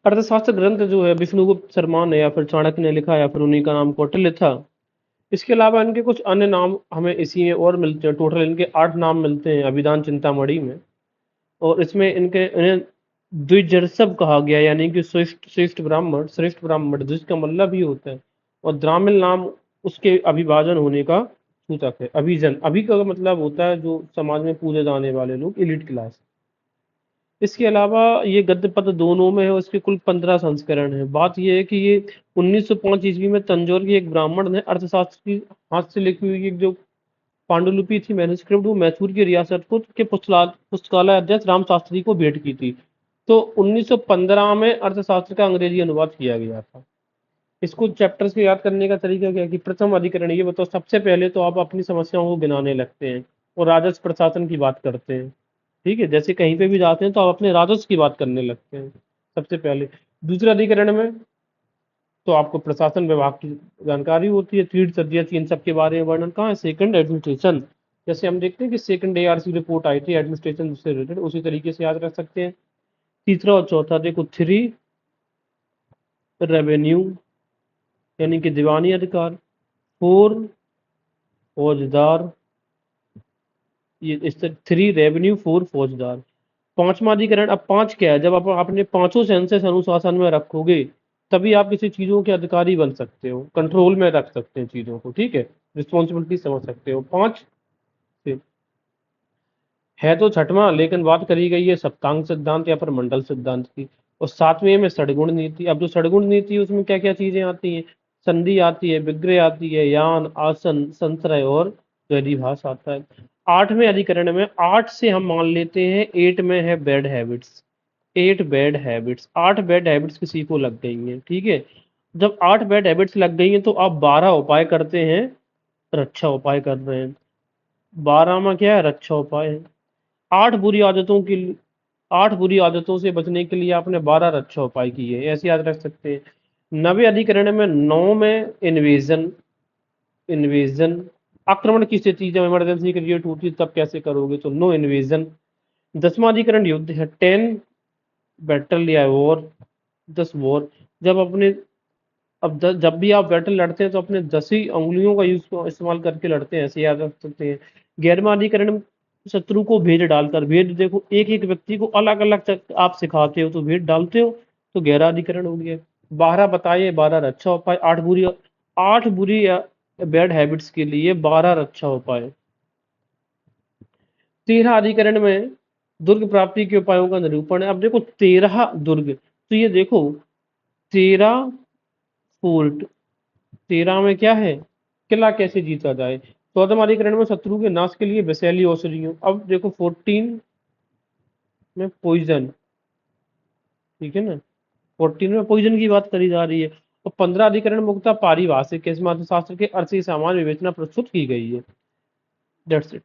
अर्थशास्त्र ग्रंथ जो है विष्णुगुप्त शर्मा ने या फिर चाणक्य ने लिखा, या फिर उन्हीं का नाम कौटिल्य था। इसके अलावा इनके कुछ अन्य नाम हमें इसी में और मिलते हैं। टोटल इनके 8 नाम मिलते हैं अभिधान चिंतामणि में। और इसमें इन्हें द्विजर्षभ कहा गया, यानी कि श्रेष्ठ ब्राह्मण जिसका मतलब ही होता है। और द्रामिल नाम उसके अभिभाजन होने का सूचक है। अभिजन, अभि का मतलब होता है जो समाज में पूजे जाने वाले लोग, एलिट क्लास। इसके अलावा ये गद्य पद्य दोनों में है और इसके कुल 15 संस्करण हैं। बात ये है कि ये 1905 ईस्वी में तंजौर के एक ब्राह्मण ने अर्थशास्त्र की हाथ से लिखी हुई एक जो पांडुलिपि थी, मैन्युस्क्रिप्ट, वो मैसूर की रियासत को के पुस्तकालय अध्यक्ष राम शास्त्री को भेंट की थी। तो 1915 में अर्थशास्त्र का अंग्रेजी अनुवाद किया गया था। इसको चैप्टर्स को याद करने का तरीका क्या है कि प्रथम अधिकरण, ये बताओ, सबसे पहले तो आप अपनी समस्याओं को गिनाने लगते हैं और राजस्व प्रशासन की बात करते हैं। ठीक है, जैसे कहीं पे भी जाते हैं तो आप अपने राजस्व की बात करने लगते हैं सबसे पहले। दूसरे अधिकरण में तो आपको प्रशासन विभाग की जानकारी होती है, तीर्थ सदस्य इन सब के बारे में वर्णन कहाँ है। सेकंड, एडमिनिस्ट्रेशन, जैसे हम देखते हैं कि सेकंड ARC रिपोर्ट आई थी एडमिनिस्ट्रेशन से रिलेटेड, उसी तरीके से याद रख सकते हैं। तीसरा और चौथा देखो, 3 रेवेन्यू यानी कि दीवानी अधिकार, 4 फौजदार, ये इस 3 रेवेन्यू, 4 फौजदार। पांचवा अधिकरण, अब 5 क्या है, जब आप अपने पांचों सेंसेस अनुशासन में रखोगे तभी आप किसी चीजों के अधिकारी बन सकते हो, कंट्रोल में रख सकते हैं चीजों को। ठीक है, रिस्पॉन्सिबिलिटी समझ सकते हो। 5 है तो छठवां, लेकिन बात करी गई है सप्तांग सिद्धांत या फिर मंडल सिद्धांत की। और 7वें में षडगुण नीति। अब जो षडगुण नीति है उसमें क्या क्या चीजें आती हैं, संधि आती है, विग्रह आती है, यान, आसन, संश्रय और द्वैधिभाष आता है। 8वें अधिकरण में 8 से हम मान लेते हैं 8 में है bad habits. 8 bad habits, 8 bad habits किसी को लग गई हैं। ठीक है, जब 8 बैड हैबिट्स लग गई हैं तो आप 12 उपाय करते हैं, रक्षा उपाय कर रहे हैं। 12 में क्या है, रक्षा उपाय है। 8 बुरी आदतों की 8 बुरी आदतों से बचने के लिए आपने 12 रक्षा उपाय किए, ऐसे याद रख सकते हैं। 9वें अधिकरण में 9 में इन्वेजन, इन्वेजन आक्रमण की स्थिति जब इमरजेंसी क्रिएट होती है तब कैसे करोगे, तो नो इन्वेजन। 10वां अधिकरण युद्ध है, 10 बैटल या वॉर, 10 वॉर। जब अपने जब भी आप बैटल लड़ते हैं तो अपने 10 ही अंगुलियों का इस्तेमाल करके लड़ते हैं, ऐसे याद रख सकते हैं। 11वां अधिकरण, शत्रु को भेद डालकर, भेद देखो एक एक व्यक्ति को अलग अलग आप सिखाते हो तो भेद डालते हो, तो 11वां अधिकरण हो गया। 12 बताइए, 12 रक्षा उपाय। 8 बुरी बैड हैबिट्स के लिए 12 रक्षा उपाय। 13 अधिकरण में दुर्ग प्राप्ति के उपायों का निरूपण है। अब देखो 13 दुर्ग, तो ये देखो 13 फोर्ट, 13 में क्या है, किला कैसे जीता जाए। 14वां अधिकरण में शत्रु के नाश के लिए विषैली औषधियों। अब देखो 14 में पॉइजन, ठीक है ना, 14 में पॉइजन की बात करी जा रही है। और 15 अधिकरण मुक्ता पारिभाषिक, इसमें अर्थशास्त्र के अर्थ की सामान्य विवेचना प्रस्तुत की गई है। That's it.